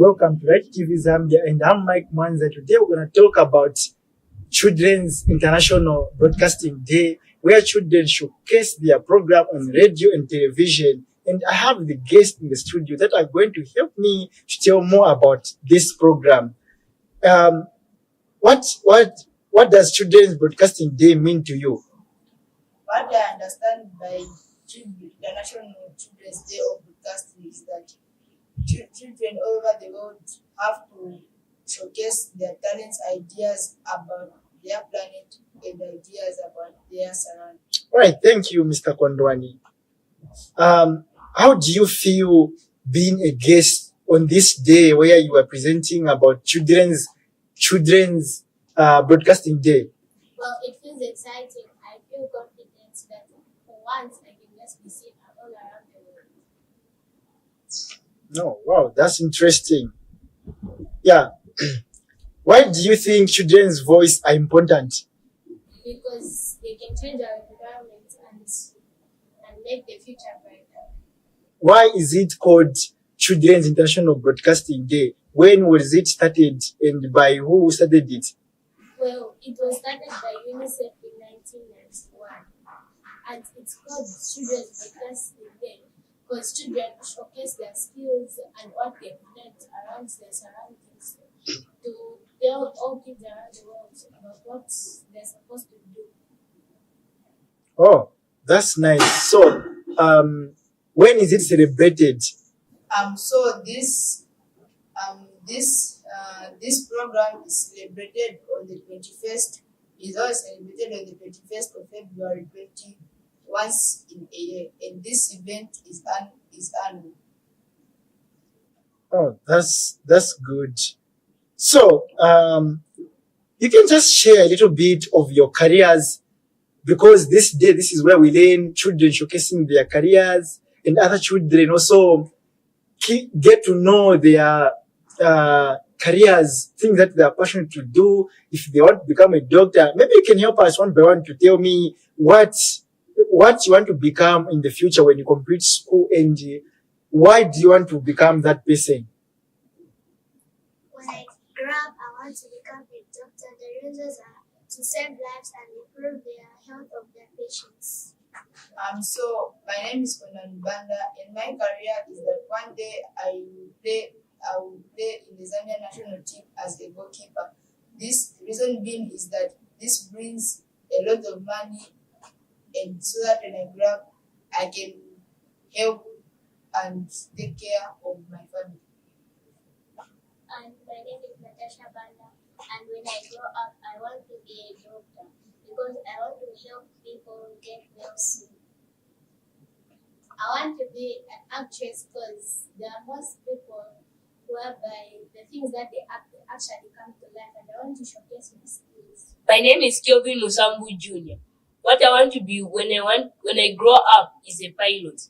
welcome to Right TV Zambia, and I'm Mike Mwanza. Today we're going to talk about Children's International Broadcasting Day, where children showcase their program on radio and television. And I have the guests in the studio that are going to help me to tell more about this program. What does Children's Broadcasting Day mean to you? What I understand by International Children's Day of Broadcasting is that children all over the world have to showcase their talents, ideas about their planet, and ideas about their surroundings. All right, thank you, Mr. Kondwani. How do you feel being a guest on this day where you are presenting about Children's Broadcasting Day? Well, it feels exciting. I feel confident that for once I can just be seen all around the world. No, wow, that's interesting. Yeah. Why do you think children's voice are important? Because they can change our environment and make the future brighter. Why is it called Children's International Broadcasting Day? When was it started and by who started it? Well, it was started by UNICEF in 1991, and it's called Children's Broadcasting Day because children showcase their skills and what they've learned around their surroundings to tell all kids around the world about what they're supposed to do. Oh, that's nice. So, when is it celebrated? So this program is celebrated on the 21st. It's always celebrated on the 21st of February 20 once in a year, and this event is annual. Oh, that's good. So, you can just share a little bit of your careers, because this day, this is where we learn children showcasing their careers, and other children also get to know their careers, things that they are passionate to do. If they want to become a doctor, maybe you can help us one by one to tell me what you want to become in the future when you complete school, and why do you want to become that person? When I grow up, I want to become a doctor. The reasons are to save lives and improve the health of their patients. So my name is Konan Banda, and my career is that one day I will play in the Zambia national team as a goalkeeper. This reason being is that this brings a lot of money, and so that when I grow up, I can help and take care of my family. And my name is Natasha Banda, and when I grow up, I want to be a doctor because I want to help people get well soon. I want to be an actress because there are most people whereby the things that they act actually come to life, and I want to showcase my skills. My name is Kelvin Musambu Jr. What I want to be when I grow up is a pilot.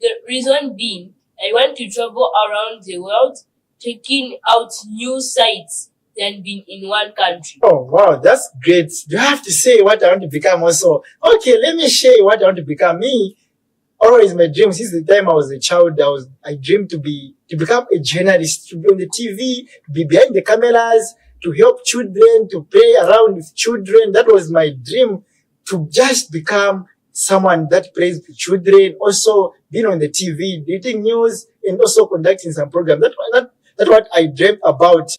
The reason being, I want to travel around the world, checking out new sites than being in one country. Oh, wow, that's great. You have to say what I want to become also. Okay, let me share what I want to become. Me, always my dream, since the time I was a child, I dreamed to become a journalist, to be on the TV, to be behind the cameras, to help children, to play around with children. That was my dream, to just become someone that plays with children, also being on the TV, reading news, and also conducting some program. That's what I dreamt about.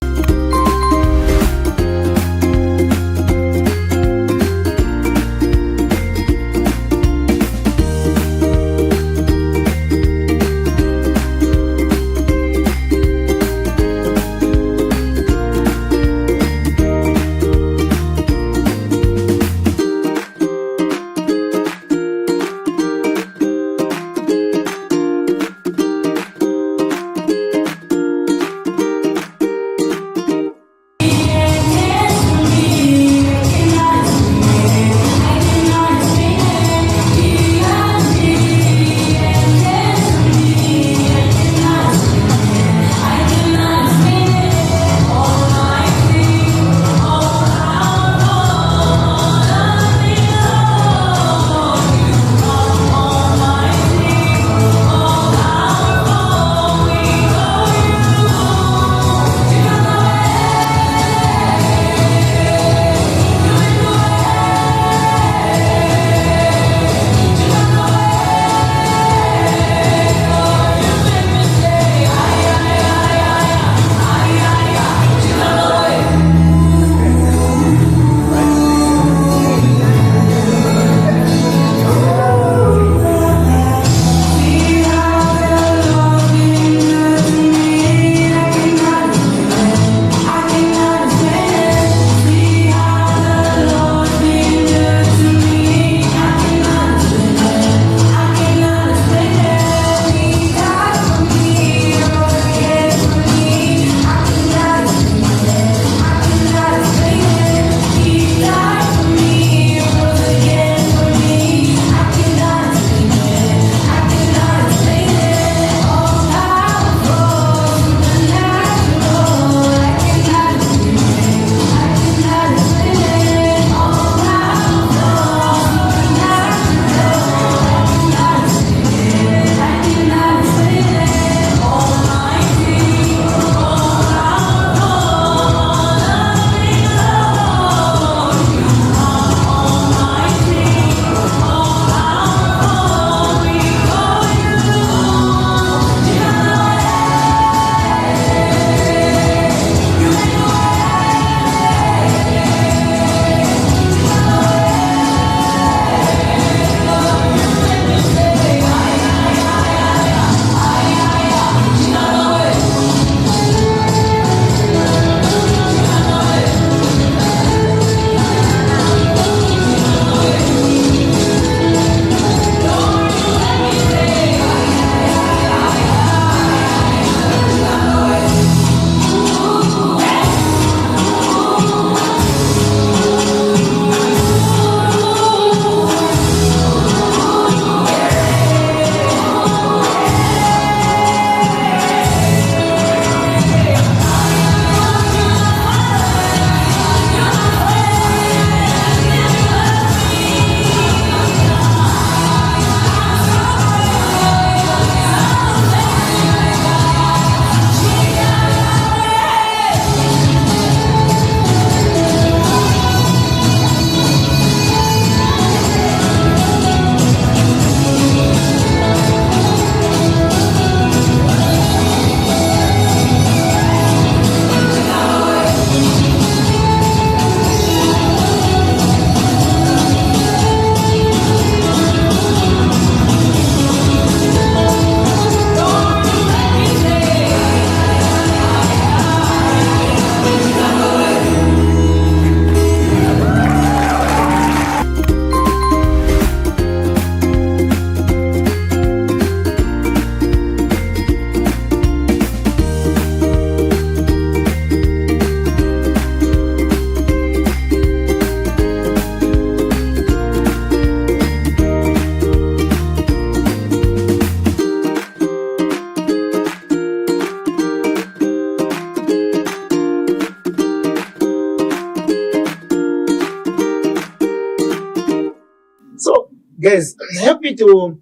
guys, help me to,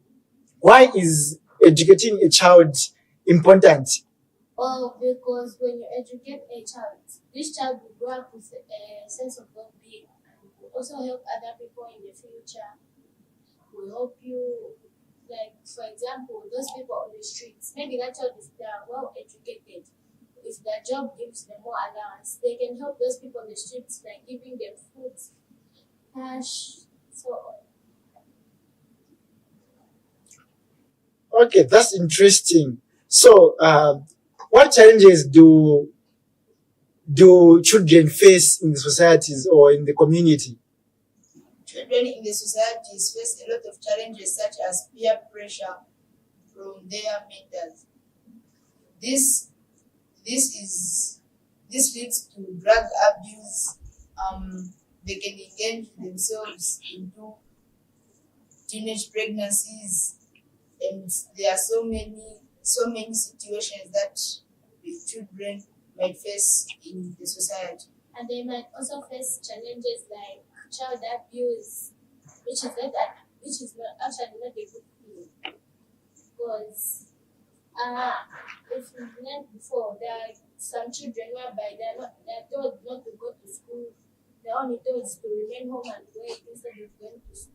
why is educating a child important? Well, because when you educate a child, this child will grow up with a sense of well-being and will also help other people in the future. Will help you, like for example, those people on the streets. Maybe that child is they are well educated. If their job gives them more allowance, they can help those people on the streets by giving them food, cash, so on. Okay, that's interesting. So, what challenges do children face in the societies or in the community? Children in the societies face a lot of challenges such as peer pressure from their mentors. This leads to drug abuse. They can engage themselves into teenage pregnancies, and there are so many situations that the children might face in the society. And they might also face challenges like child abuse, which is not actually not a good thing. Because if we've learned before, there are some children whereby they're told not to go to school. They're only told to remain home and wait instead of going to school.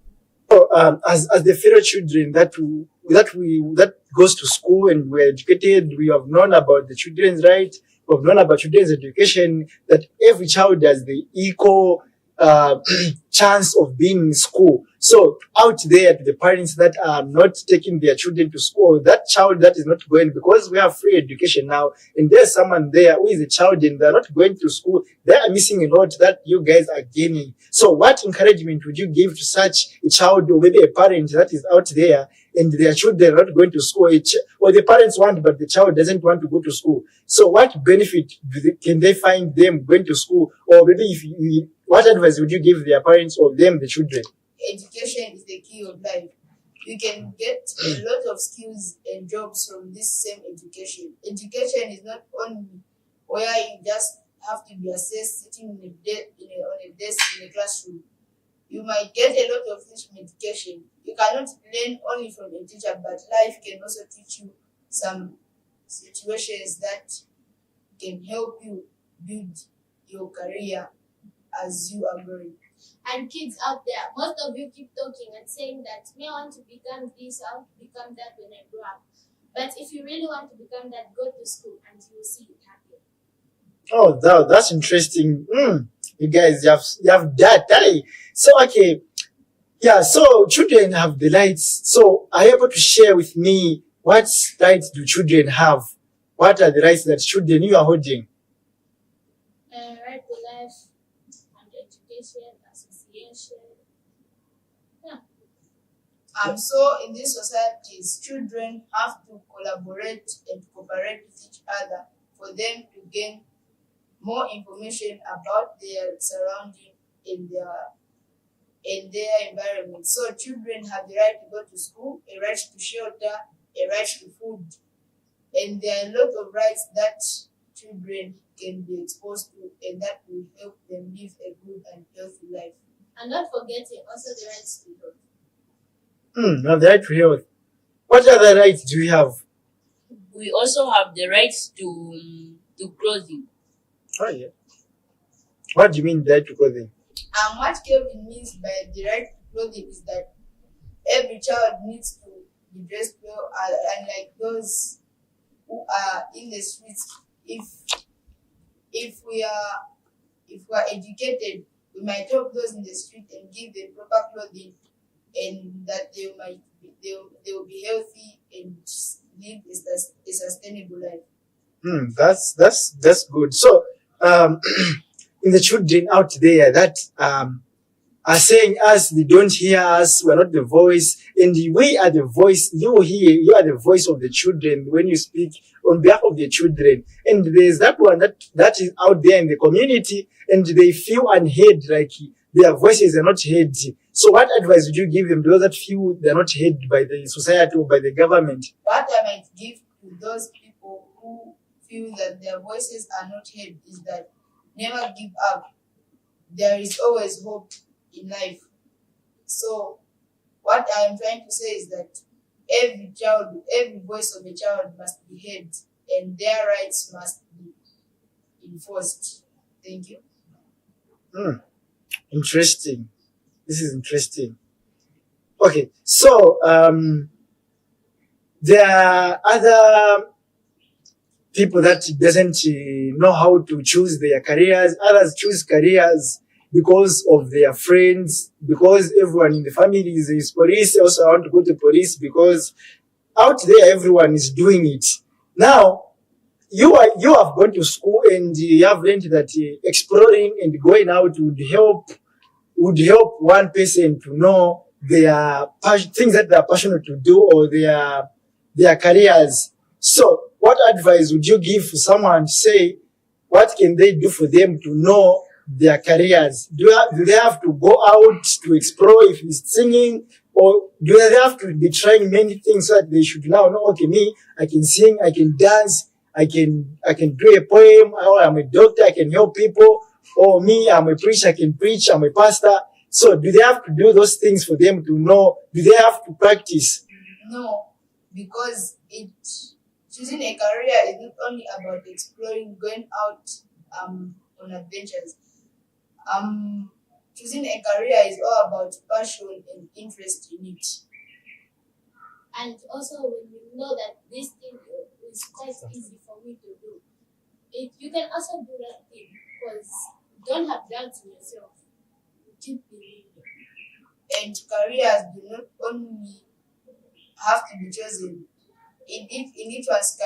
So, as the fellow children that goes to school and we're educated, we have known about the children's right, we have known about children's education, that every child has the equal chance of being in school. So out there, to the parents that are not taking their children to school, that child that is not going, because we have free education now, and there's someone there who is a child and they're not going to school, they are missing a lot that you guys are gaining. So what encouragement would you give to such a child, or maybe a parent that is out there and their children are not going to school, or the parents want but the child doesn't want to go to school? So what benefit can they find them going to school? Or maybe what advice would you give their parents or them, the children? Education is the key of life. You can get a lot of skills and jobs from this same education. Education is not only where you just have to be assessed sitting on a desk in a classroom. You might get a lot of this from education. You cannot learn only from a teacher, but life can also teach you some situations that can help you build your career as you are growing. And kids out there, most of you keep talking and saying that me I want to become this, I want to become that when I grow up. But if you really want to become that, go to school and you will see it happen. Oh, that's interesting. You guys, you have that. Hey. So, okay. Yeah, so children have the rights. So, are you able to share with me what rights do children have? What are the rights that children you are holding? Right to life and education, association. Yeah. So in these societies, children have to collaborate and cooperate with each other for them to gain more information about their surrounding in their environment. So children have the right to go to school, a right to shelter, a right to food, and there are a lot of rights that children can be exposed to, and that will help them live a good and healthy life. And not forgetting also the rights to health. Now the right to health. What other rights do we have? We also have the rights to clothing. Oh yeah. What do you mean the right to clothing? What Kelvin means by the right to clothing is that every child needs to be dressed well, unlike those who are in the streets. If we are educated, we might help those in the street and give them proper clothing, and that they will be healthy and live a sustainable life. That's good. So, in the children out there that are saying us, they don't hear us, we're not the voice, and we are the voice. You are the voice of the children when you speak on behalf of the children. And there's that one that is out there in the community, and they feel unheard, like their voices are not heard. So what advice would you give them, those that feel they're not heard by the society or by the government? What I might give to those people who feel that their voices are not heard is that never give up. There is always hope in life. So What I am trying to say is that every voice of a child must be heard, and their rights must be enforced. Thank you. Interesting. This is interesting. Okay, so there are other people that doesn't know how to choose their careers. Others choose careers because of their friends, because everyone in the family is police. Also, I want to go to police because out there everyone is doing it. Now, you have gone to school and you have learned that exploring and going out would help one person to know their things that they are passionate to do or their careers. So, what advice would you give for someone to say what can they do for them to know their careers? Do they have to go out to explore if it's singing, or do they have to be trying many things so that they should now know, okay, me, I can sing, I can dance, I can do a poem, or I'm a doctor, I can help people, or me, I'm a preacher, I can preach, I'm a pastor. So do they have to do those things for them to know? Do they have to practice? No, because choosing a career is not only about exploring, going out on adventures. Choosing a career is all about passion and interest in it. And also, when you know that this thing is quite easy for me to do, you can also do that thing because you don't have doubts in yourself. You keep believing. And careers do not only have to be chosen in each one's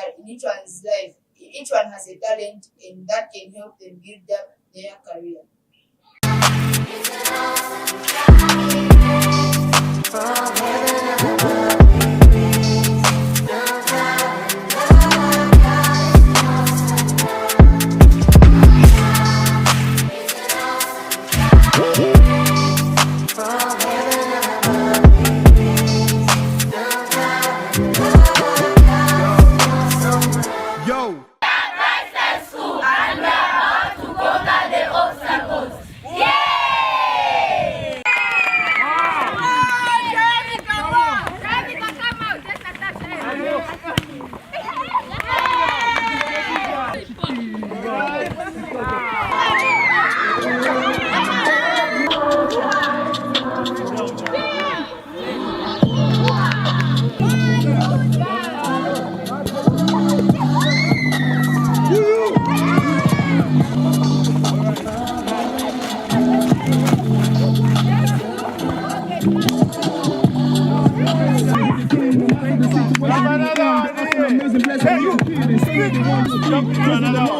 life. Each one has a talent, and that can help them build up their career.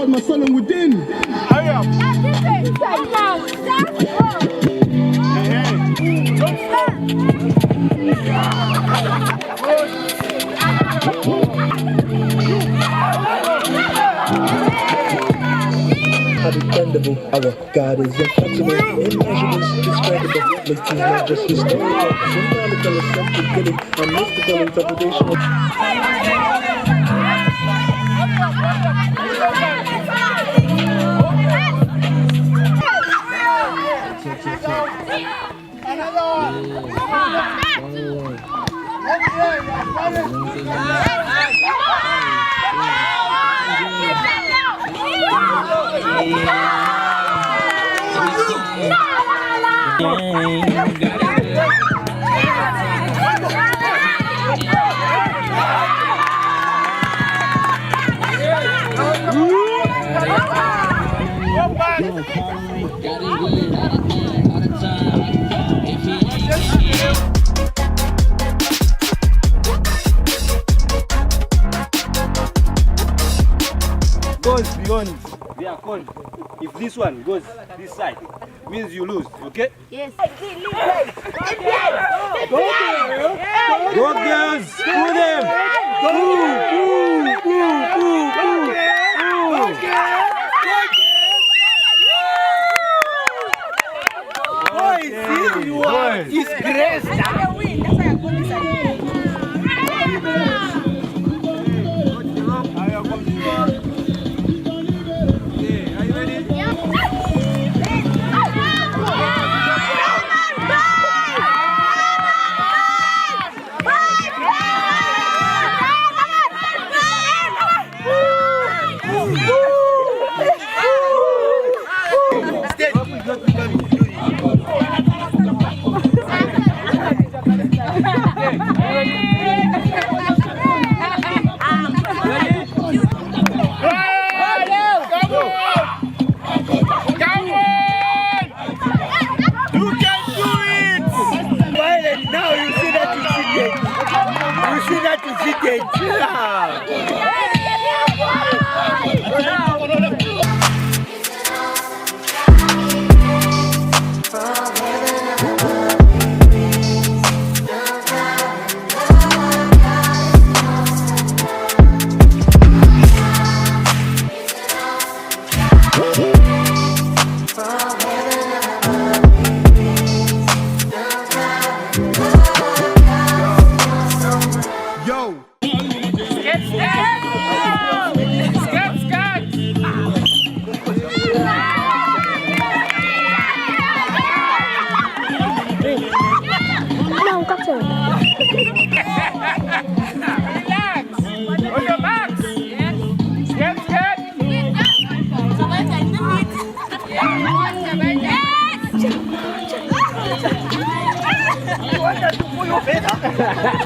My son within. Hurry up. Undependable, our God is inflexible, immeasurable, indescribable, makes these not just historical, symbolical, essential, giving, and mystical interpretation of goes beyond their cone. If this one goes this side, means you lose, okay? Yes. Go girls, pull them!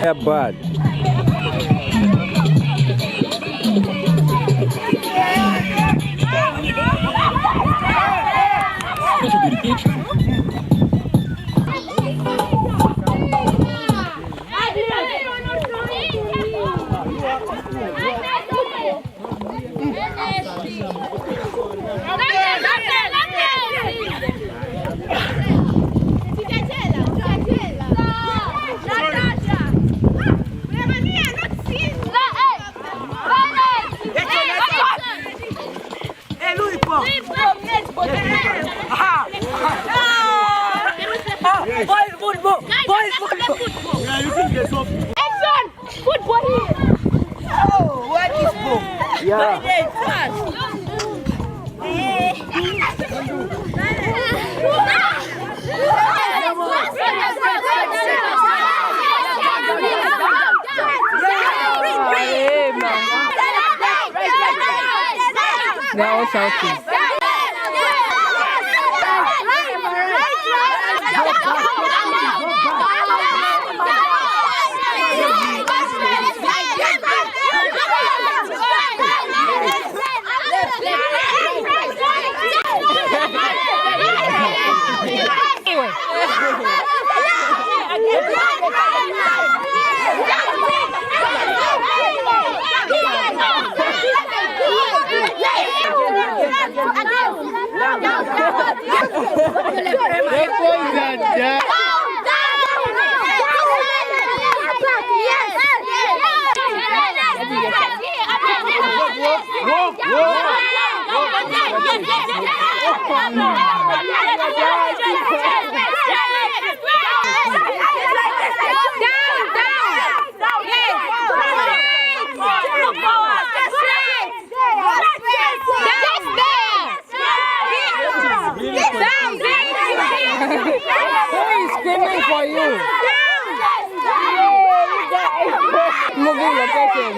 Yeah, bad. They're all shouting. Screaming for you. Moving location.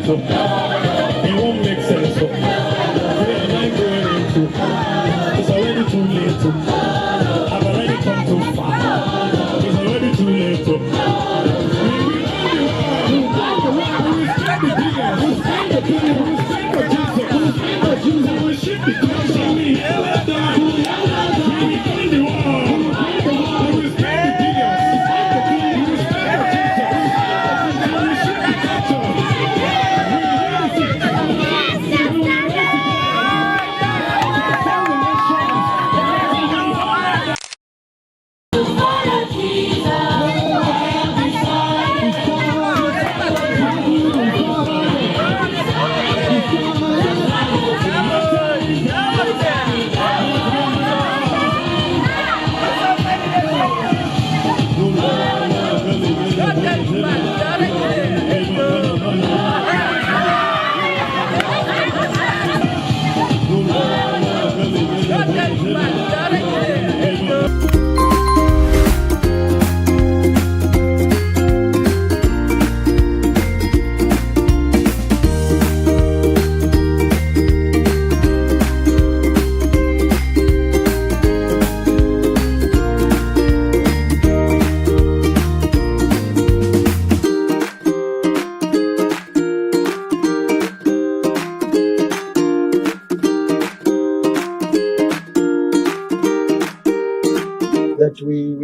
It won't make sense. Where am I going into? It's already too late. I've already come too far. It's already too late.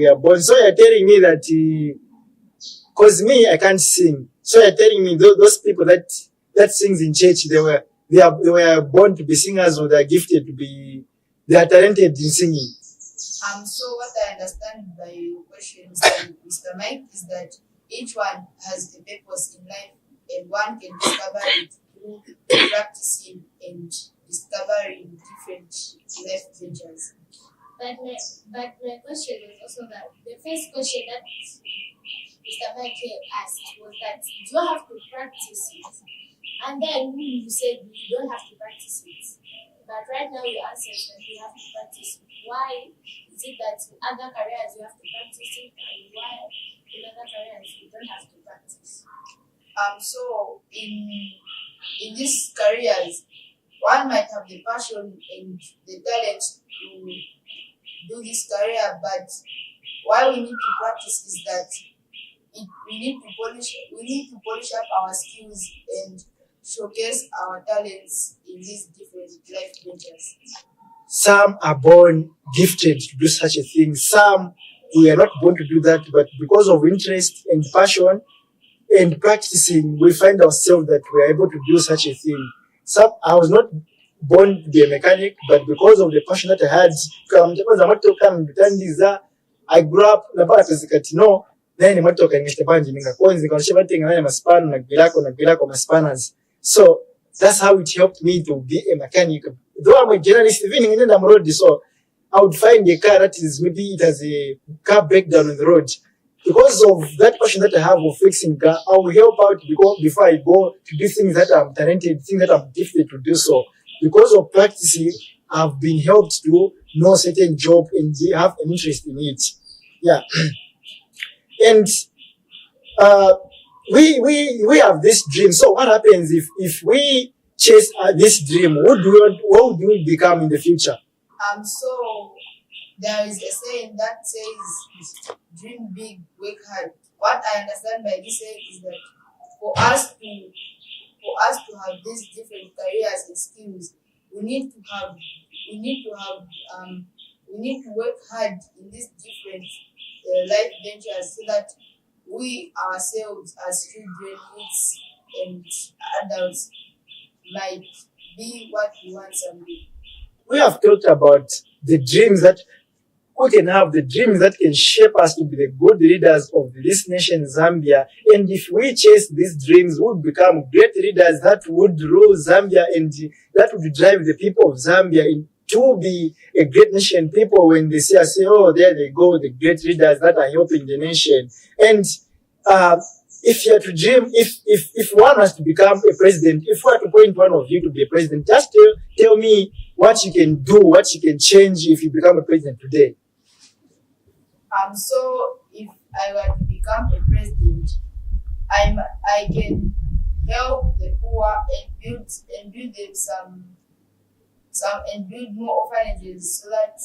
we are born. So you're telling me that, cause me, I can't sing. So you're telling me those people that sings in church, they were born to be singers, or they are gifted to be, they are talented in singing. So what I understand by your question, Mr. Mike, is that each one has a purpose in life, and one can discover it through practicing and discovering different life ventures. But my question was also that the first question that Mr. Michael asked was that, do you have to practice it? And then you said you don't have to practice it. But right now you answered that you have to practice it. Why is it that in other careers you have to practice it, and why in other careers you don't have to practice? So in these careers, one might have the passion and the talent to do this career, but why we need to practice is that we need to polish up our skills and showcase our talents in these different life ventures. Some are born gifted to do such a thing. Some, we are not born to do that, but because of interest and passion and practicing, we find ourselves that we are able to do such a thing. I was not born to be a mechanic, but because of the passion that I had, I grew up so that's how it helped me to be a mechanic. Though I'm a journalist, even in the road, so I would find a car that is, maybe it has a car breakdown on the road. Because of that passion that I have of fixing car, I will help out before I go to do things that I'm talented, things that I'm gifted to do so. Because of practicing, I've been helped to know certain job and have an interest in it. Yeah. And we have this dream. So what happens if we chase this dream? What would we become in the future? So there is a saying that says, "Dream big, work hard." What I understand by this saying is that for us to have these different careers and skills, we need to work hard in these different life ventures, so that we ourselves as children, youths, and adults might be what we want someday. We have talked about the dreams that we can have, the dreams that can shape us to be the good leaders of this nation, Zambia. And if we chase these dreams, we would become great leaders that would rule Zambia, and that would drive the people of Zambia to be a great nation. People, when they see us, say, oh, there they go, the great leaders that are helping the nation. And if you are to dream, if one has to become a president, if we are to point one of you to be a president, just tell me what you can do, what you can change if you become a president today. So if I were to become a president, I can help the poor and build them and build more orphanages, so that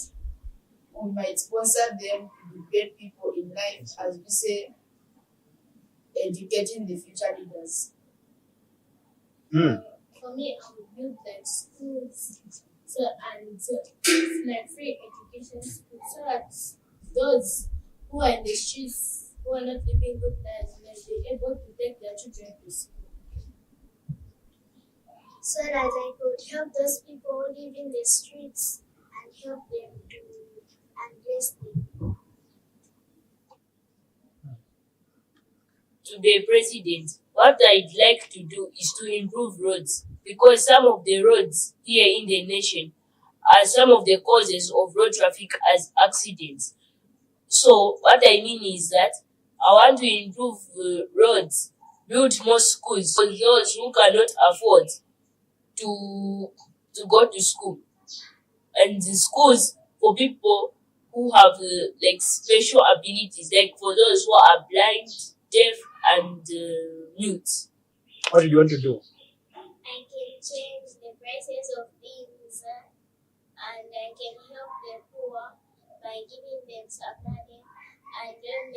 we might sponsor them to be great people in life, as we say, educating the future leaders. For me, I would build like schools and like free education schools, so that those who are in the streets, who are not living good lives, they're able to take their children to school. So that I could help those people who live in the streets and help them to address them. To be a president, what I'd like to do is to improve roads, because some of the roads here in the nation are some of the causes of road traffic as accidents. So what I mean is that I want to improve roads, build more schools for those who cannot afford to go to school, and the schools for people who have like special abilities, like for those who are blind, deaf, and mute. What do you want to do? I can change the prices of things, and I can help the poor by giving them some money, and then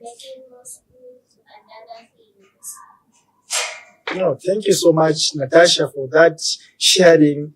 making more schools and other things. No, thank you so much, Natasha, for that sharing.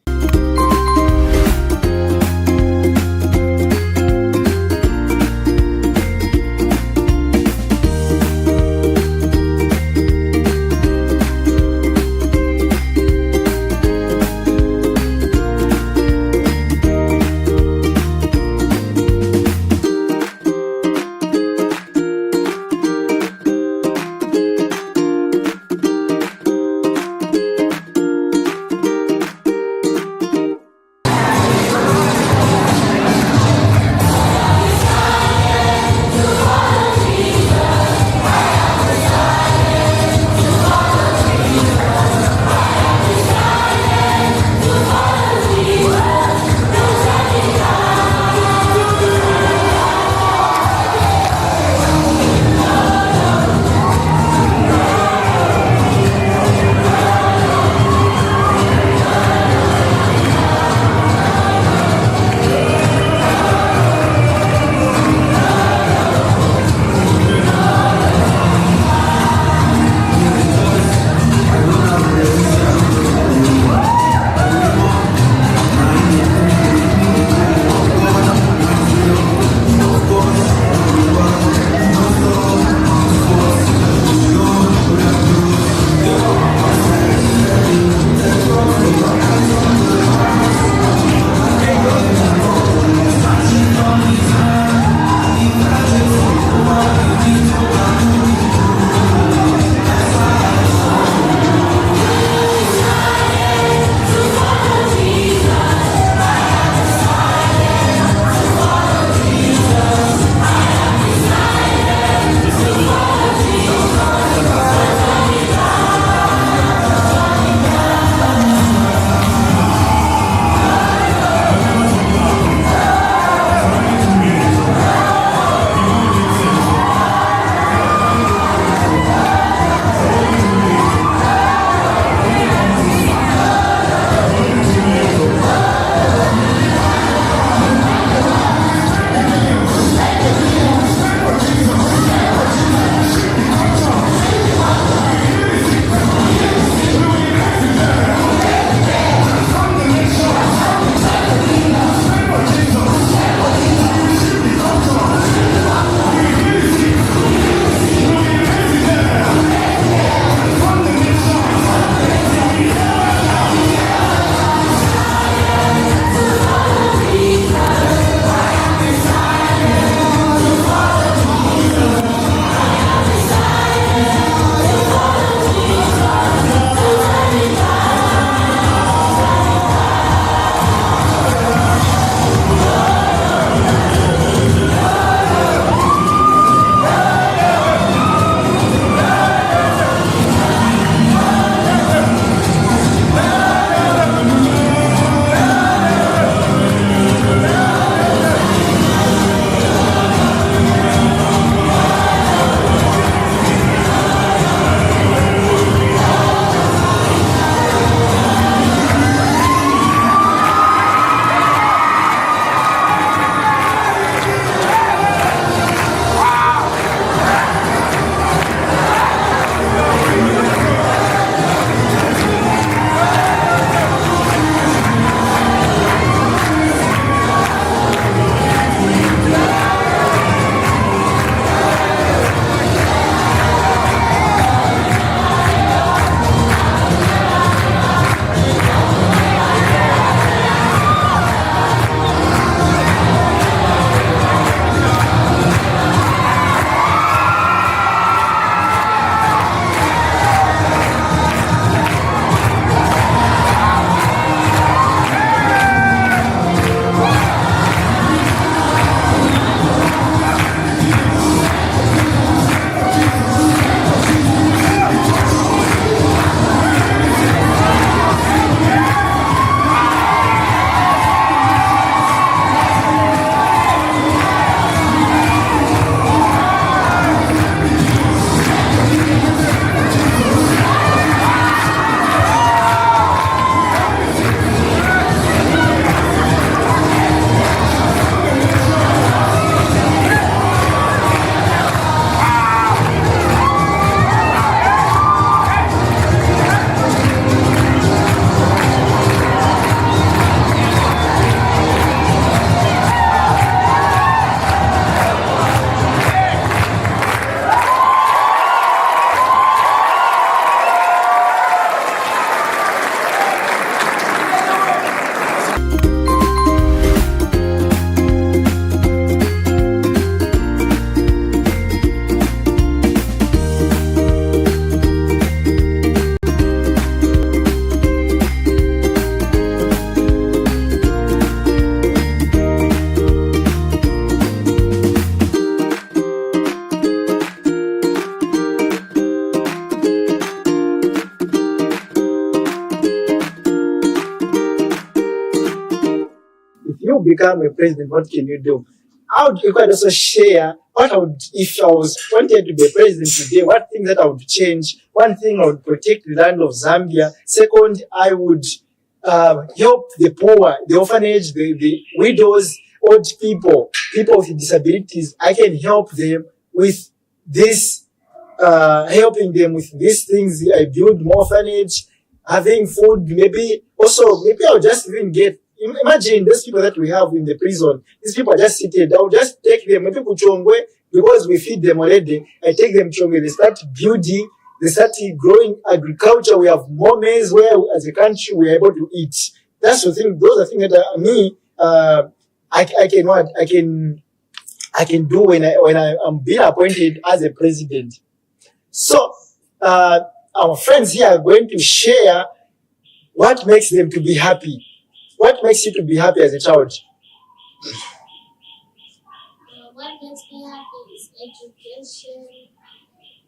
you become a president, what can you do? You could also share what I would, if I was wanted to be a president today, what things that I would change. One thing, I would protect the land of Zambia. Second, I would help the poor, the orphanage, the widows, old people, people with disabilities. I can help them with this, helping them with these things. I build more orphanage, having food, maybe I'll just even imagine those people that we have in the prison. These people are just seated. I'll just take them, maybe Kuchongwe, because we feed them already. I take them Chongwe. They start building, they start growing agriculture. We have more maize where as a country we are able to eat. That's the thing. Those are things that I can do when I am being appointed as a president. So, our friends here are going to share what makes them to be happy. What makes you to be happy as a child? What makes me happy is education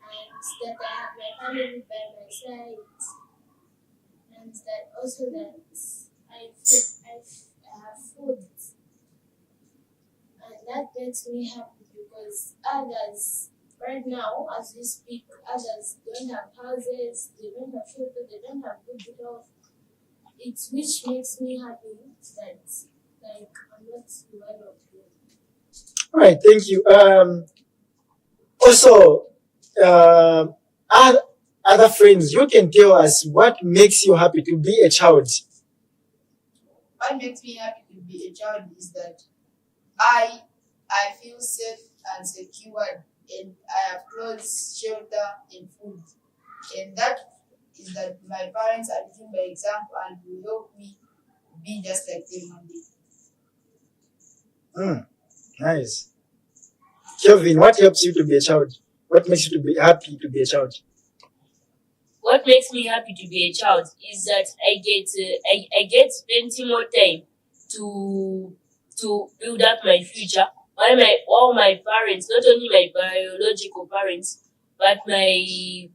and that I have my family by my side, and that also that I have food. And that makes me happy because others, right now, as we speak, others don't have houses, they don't have shelter, they don't have good health. It's which makes me happy that like I'm not one of them. All right, thank you. Also, other friends, you can tell us what makes you happy to be a child. What makes me happy to be a child is that I feel safe and secured, and I have clothes, shelter, and food. And that is that my parents are leading by example and will help me be just like them one day. Nice. Kelvin, what helps you to be a child? What makes you to be happy to be a child? What makes me happy to be a child is that I get plenty more time to build up my future. All my parents, not only my biological parents, but my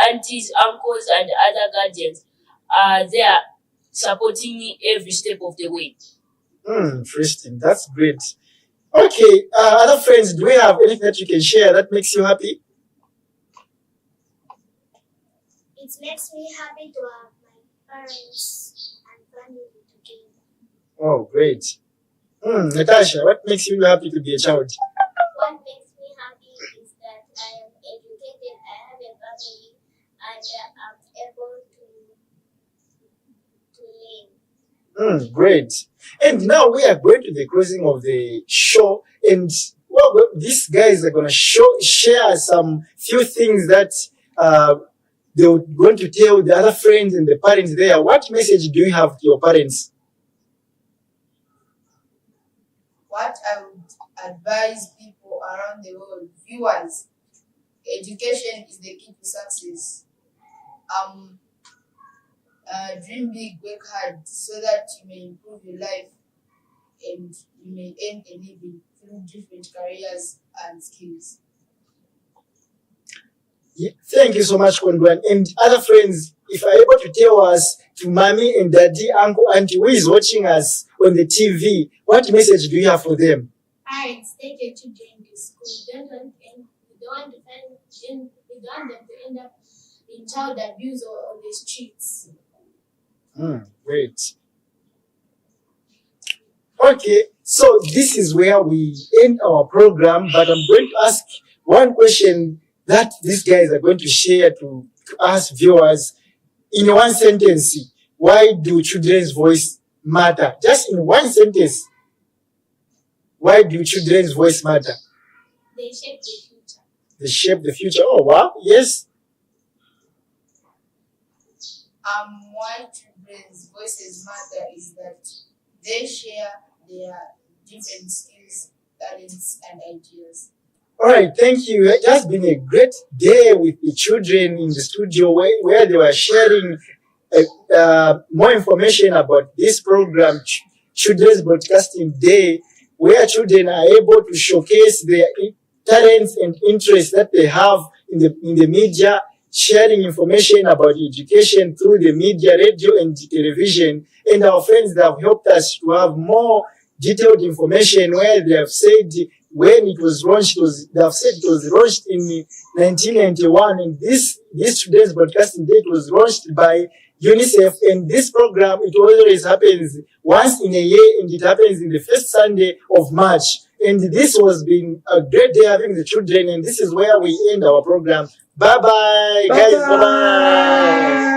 aunties, uncles, and other guardians are there supporting me every step of the way. Interesting. That's great. Okay, other friends, do we have anything that you can share that makes you happy? It makes me happy to have my parents and family together. Oh, great. Natasha, what makes you happy to be a child? What makes me happy is that I am educated, I have a family, and I'm able to learn. Great. And now we are going to the closing of the show, and these guys are going to share some few things that they're going to tell the other friends and the parents there. What message do you have to your parents? What I would advise people around the world, viewers, education is the key to success. Dream big, work hard so that you may improve your life and you may earn a living through different careers and skills. Yeah, thank you so much, Kondwan. And other friends, if you're able to tell us, to mommy and daddy, uncle, auntie, who is watching us on the TV, what message do you have for them? Parents, take your children to school. You don't want them to end up in child abuse or on the streets. Great. Okay, so this is where we end our program, but I'm going to ask one question that these guys are going to share to us viewers in one sentence. Why do children's voice matter? Just in one sentence. Why do children's voice matter? They shape the future. They shape the future. Oh, wow. Yes. Why children's voices matter is that they share their different skills, talents, and ideas. All right, thank you. It has been a great day with the children in the studio where they were sharing more information about this program, Children's Broadcasting Day, where children are able to showcase their talents and interests that they have in the media, sharing information about education through the media, radio, and television. And our friends that have helped us to have more detailed information where they have said when it was launched. They have said it was launched in 1991, and this Children's Broadcasting Day was launched by UNICEF. And this program, it always happens once in a year, and it happens in the first Sunday of March. And this has been a great day having the children, and this is where we end our program. Bye bye, guys. Bye bye.